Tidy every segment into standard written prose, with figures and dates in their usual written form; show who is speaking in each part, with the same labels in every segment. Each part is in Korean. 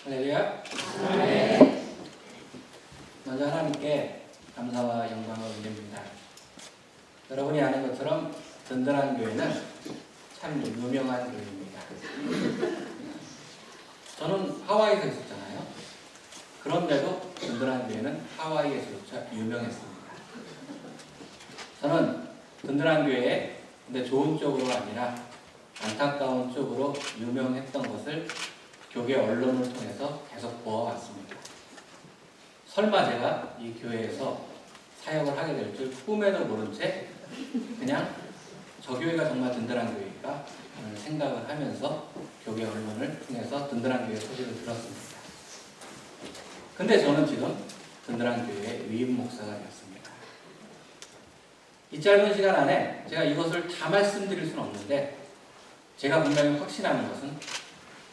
Speaker 1: 할렐루야.
Speaker 2: 네.
Speaker 1: 먼저 하나님께 감사와 영광을 올립니다. 여러분이 아는 것처럼 든든한 교회는 참 유명한 교회입니다. 저는 하와이에서 있었잖아요. 그런데도 든든한 교회는 하와이에서조차 유명했습니다. 저는 든든한 교회에 근데 좋은 쪽으로 아니라 안타까운 쪽으로 유명했던 것을 교회 언론을 통해서 계속 보아왔습니다. 설마 제가 이 교회에서 사역을 하게 될 줄 꿈에도 모른 채 그냥 저 교회가 정말 든든한 교회일까 하는 생각을 하면서 교회 언론을 통해서 든든한 교회 소식을 들었습니다. 근데 저는 지금 든든한 교회의 위임 목사가 되었습니다. 이 짧은 시간 안에 제가 이것을 다 말씀드릴 수는 없는데 제가 분명히 확신하는 것은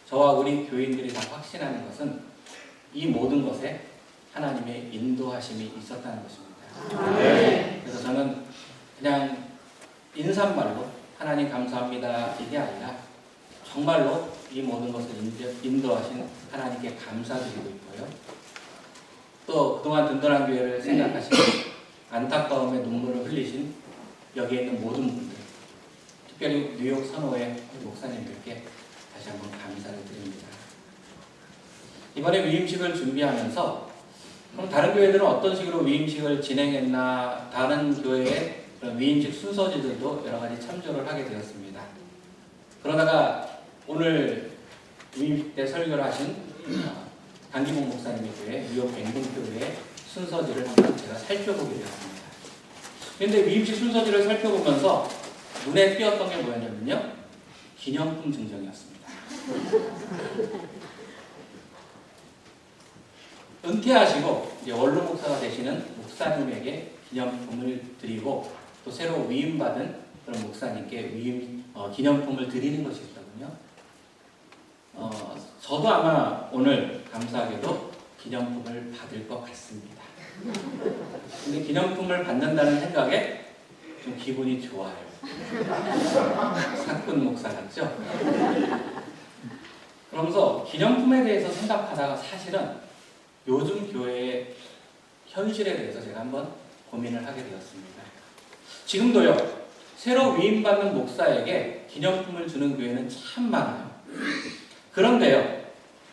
Speaker 1: 저와 우리 교인들이 다 확신하는 것은 이 모든 것에 하나님의 인도하심이 있었다는 것입니다.
Speaker 2: 네.
Speaker 1: 그래서 저는 그냥 인사말로 하나님 감사합니다 이게 아니라 정말로 이 모든 것을 인도하신 하나님께 감사드리고 있고요. 또 그동안 든든한 교회를 생각하시고 안타까움에 눈물을 흘리신 여기에 있는 모든 분들, 특별히 뉴욕 선호의 목사님들께 다시 한번 감사를 드립니다. 이번에 위임식을 준비하면서 그럼 다른 교회들은 어떤 식으로 위임식을 진행했나, 다른 교회의 그런 위임식 순서지들도 여러 가지 참조를 하게 되었습니다. 그러다가 오늘 위임식 때 설교를 하신 강기봉 목사님의 교회, 뉴욕 앵동교회의 순서지를 한번 제가 살펴보게 되었습니다. 그런데 위임식 순서지를 살펴보면서 눈에 띄었던 게 뭐였냐면요, 기념품 증정이었습니다. 은퇴하시고 이제 원로 목사가 되시는 목사님에게 기념품을 드리고 또 새로 위임받은 그런 목사님께 기념품을 드리는 것이 있거든요. 저도 아마 오늘 감사하게도 기념품을 받을 것 같습니다. 근데 기념품을 받는다는 생각에 좀 기분이 좋아요. 사꾼 목사 같죠? 그러면서 기념품에 대해서 생각하다가 사실은 요즘 교회의 현실에 대해서 제가 한번 고민을 하게 되었습니다. 지금도요, 새로 위임받는 목사에게 기념품을 주는 교회는 참 많아요. 그런데요,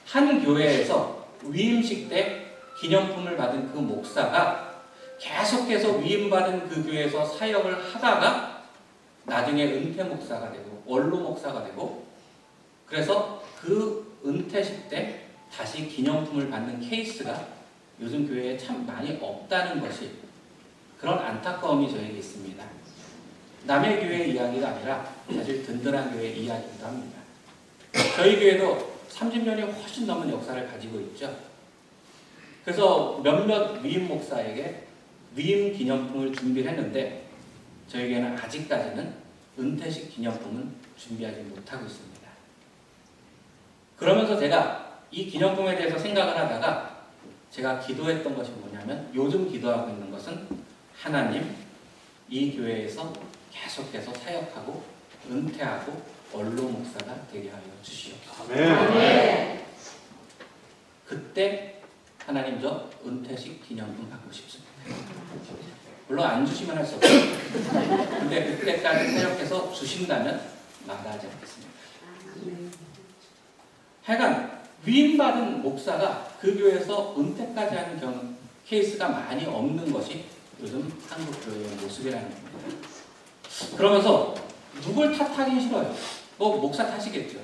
Speaker 1: 한 교회에서 위임식 때 기념품을 받은 그 목사가 계속해서 위임받은 그 교회에서 사역을 하다가 나중에 은퇴 목사가 되고 원로 목사가 되고, 그래서 그 은퇴식 때 다시 기념품을 받는 케이스가 요즘 교회에 참 많이 없다는 것이, 그런 안타까움이 저에게 있습니다. 남의 교회 이야기가 아니라 사실 든든한 교회 이야기이기도 합니다. 저희 교회도 30년이 훨씬 넘은 역사를 가지고 있죠. 그래서 몇몇 위임 목사에게 위임 기념품을 준비를 했는데 저희 교회는 아직까지는 은퇴식 기념품은 준비하지 못하고 있습니다. 그러면서 제가 이 기념품에 대해서 생각을 하다가 제가 기도했던 것이 뭐냐면, 요즘 기도하고 있는 것은 하나님, 이 교회에서 계속해서 사역하고 은퇴하고 원로 목사가 되게 하여 주시옵소서.
Speaker 2: 아멘.
Speaker 1: 그때 하나님 저 은퇴식 기념품 받고 싶습니다. 물론 안 주시면 할 수 없어요. 근데 그때까지 사역해서 주신다면 마다하지 않겠습니다. 하여간 위임받은 목사가 그 교회에서 은퇴까지 하는 케이스가 많이 없는 것이 요즘 한국 교회의 모습이라는 겁니다. 그러면서 누굴 탓하기 싫어요. 뭐 목사 탓이겠죠.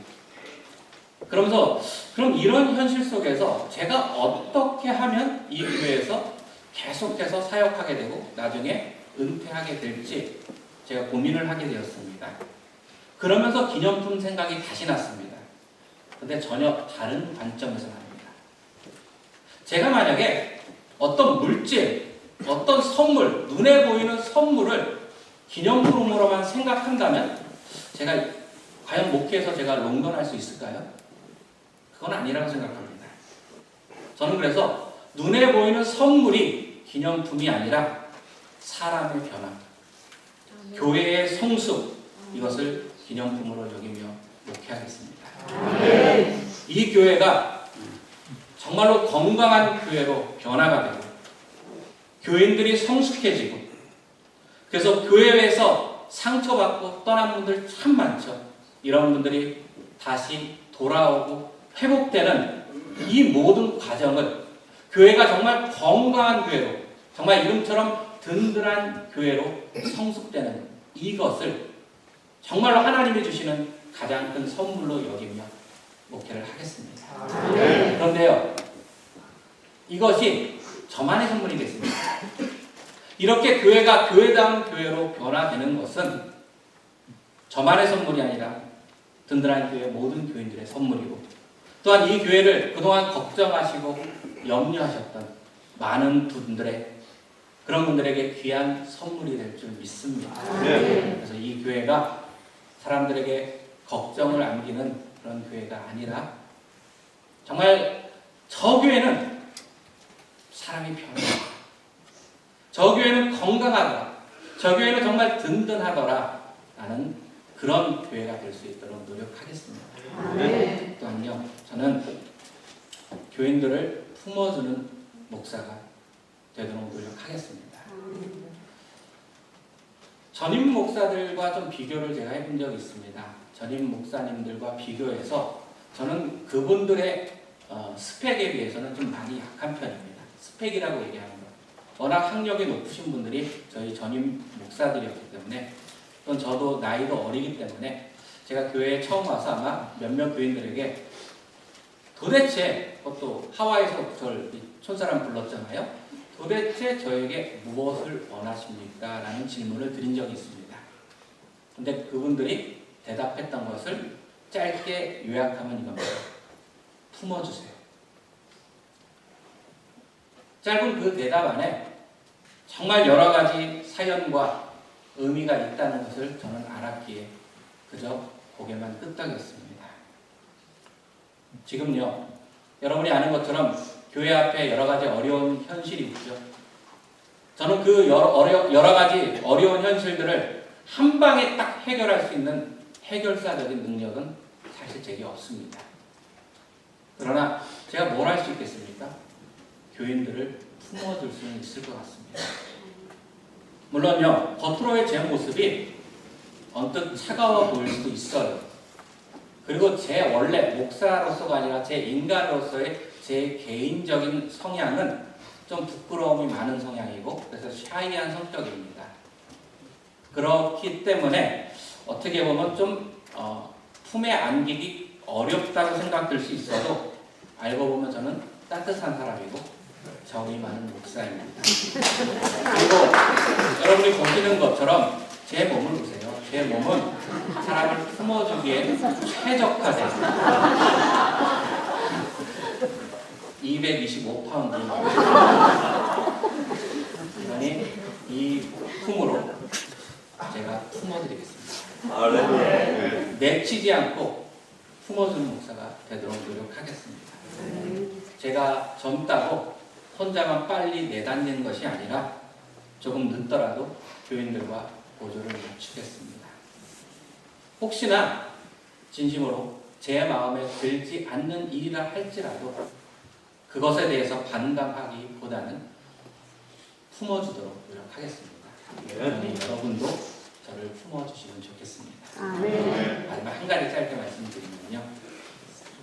Speaker 1: 그러면서 그럼 이런 현실 속에서 제가 어떻게 하면 이 교회에서 계속해서 사역하게 되고 나중에 은퇴하게 될지 제가 고민을 하게 되었습니다. 그러면서 기념품 생각이 다시 났습니다. 근데 전혀 다른 관점에서 말입니다. 제가 만약에 어떤 물질, 어떤 선물, 눈에 보이는 선물을 기념품으로만 생각한다면 제가 과연 목회에서 제가 롱런할 수 있을까요? 그건 아니라고 생각합니다. 저는 그래서 눈에 보이는 선물이 기념품이 아니라 사람의 변화, 교회의 성숙, 이것을 기념품으로 여기며 목회하겠습니다. 이 교회가 정말로 건강한 교회로 변화가 되고 교인들이 성숙해지고 그래서 교회에서 상처받고 떠난 분들 참 많죠. 이런 분들이 다시 돌아오고 회복되는 이 모든 과정을 교회가 정말 건강한 교회로 정말 이름처럼 든든한 교회로 성숙되는 이것을 정말로 하나님이 주시는 가장 큰 선물로 여기며 목회를 하겠습니다. 그런데요, 이것이 저만의 선물이겠습니다. 이렇게 교회가 교회다운 교회로 변화되는 것은 저만의 선물이 아니라 든든한 교회 모든 교인들의 선물이고 또한 이 교회를 그동안 걱정하시고 염려하셨던 많은 분들의 그런 분들에게 귀한 선물이 될 줄 믿습니다. 그래서 이 교회가 사람들에게 걱정을 안기는 그런 교회가 아니라 정말 저 교회는 사람이 편하다. 저 교회는 건강하더라. 저 교회는 정말 든든하더라. 라는 그런 교회가 될 수 있도록 노력하겠습니다. 또한요, 저는 교인들을 품어주는 목사가 되도록 노력하겠습니다. 전임 목사들과 좀 비교를 제가 해본 적이 있습니다. 전임 목사님들과 비교해서 저는 그분들의 스펙에 비해서는 좀 많이 약한 편입니다. 스펙이라고 얘기하는 거. 워낙 학력이 높으신 분들이 저희 전임 목사들이었기 때문에 또 저도 나이도 어리기 때문에 제가 교회에 처음 와서 아마 몇몇 교인들에게 도대체 그것도 하와이에서 저를 촌사람 불렀잖아요. 도대체 저에게 무엇을 원하십니까? 라는 질문을 드린 적이 있습니다. 근데 그분들이 대답했던 것을 짧게 요약하면 이겁니다. 품어주세요. 짧은 그 대답 안에 정말 여러 가지 사연과 의미가 있다는 것을 저는 알았기에 그저 고개만 끄덕였습니다. 지금요, 여러분이 아는 것처럼 교회 앞에 여러 가지 어려운 현실이 있죠. 저는 그 여러 가지 어려운 현실들을 한 방에 딱 해결할 수 있는 해결사적인 능력은 사실 제게 없습니다. 그러나 제가 뭘 할 수 있겠습니까? 교인들을 품어줄 수는 있을 것 같습니다. 물론요, 겉으로의 제 모습이 언뜻 차가워 보일 수도 있어요. 그리고 제 원래 목사로서가 아니라 제 인간으로서의 제 개인적인 성향은 좀 부끄러움이 많은 성향이고 그래서 샤이한 성격입니다. 그렇기 때문에 어떻게 보면 좀 품에 안기기 어렵다고 생각될 수 있어도 알고 보면 저는 따뜻한 사람이고 정이 많은 목사입니다. 그리고 여러분이 보시는 것처럼 제 몸을 보세요. 제 몸은 사람을 품어주기에 최적화된 225파운드입니다. 그러니 이 품으로 제가 품어드리겠습니다. 내치지 않고 품어주는 목사가 되도록 노력하겠습니다. 제가 젊다고 혼자만 빨리 내다니는 것이 아니라 조금 늦더라도 교인들과 보조를 맞추겠습니다. 혹시나 진심으로 제 마음에 들지 않는 일이라 할지라도 그것에 대해서 반감하기보다는 품어주도록 노력하겠습니다. 여러분도 저를 품어주시면 좋겠습니다. 마지막 한 가지 짧게 말씀드리면요.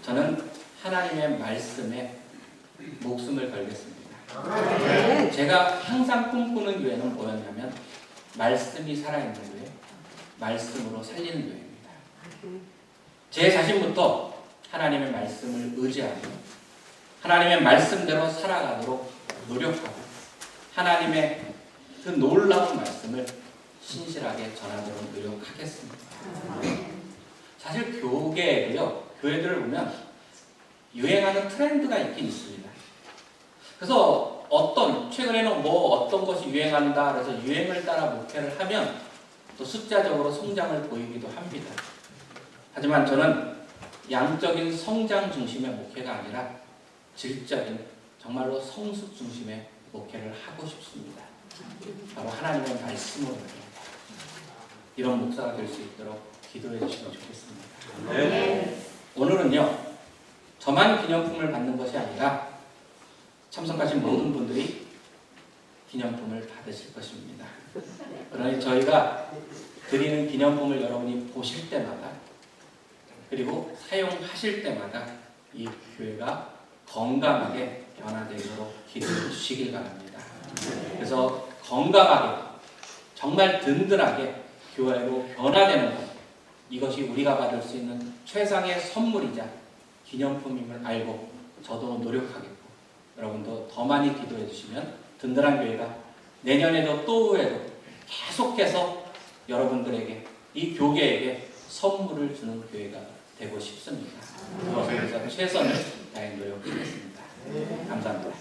Speaker 1: 저는 하나님의 말씀에 목숨을 걸겠습니다. 제가 항상 꿈꾸는 교회는 뭐였냐면 말씀이 살아있는 교회, 말씀으로 살리는 교회입니다. 제 자신부터 하나님의 말씀을 의지하고 하나님의 말씀대로 살아가도록 노력하고 하나님의 그 놀라운 말씀을 신실하게 전하도록 노력하겠습니다. 사실 교회들을 보면 유행하는 트렌드가 있긴 있습니다. 그래서 최근에는 어떤 것이 유행한다 그래서 유행을 따라 목회를 하면 또 숫자적으로 성장을 보이기도 합니다. 하지만 저는 양적인 성장 중심의 목회가 아니라 질적인 정말로 성숙 중심의 목회를 하고 싶습니다. 바로 하나님의 말씀으로 말입니다. 이런 목사가 될 수 있도록 기도해 주시면 좋겠습니다. 오늘은요, 저만 기념품을 받는 것이 아니라 참석하신 모든 분들이 기념품을 받으실 것입니다. 그러니 저희가 드리는 기념품을 여러분이 보실 때마다 그리고 사용하실 때마다 이 교회가 건강하게 변화되도록 기도해 주시길 바랍니다. 그래서 건강하게 정말 든든하게 교회로 변화되는 것, 이것이 우리가 받을 수 있는 최상의 선물이자 기념품임을 알고 저도 노력하겠고 여러분도 더 많이 기도해 주시면 든든한 교회가 내년에도 또 후에도 계속해서 여러분들에게 이 교계에게 선물을 주는 교회가 되고 싶습니다. 그것을 위해서 최선을 다해 노력하겠습니다. 감사합니다.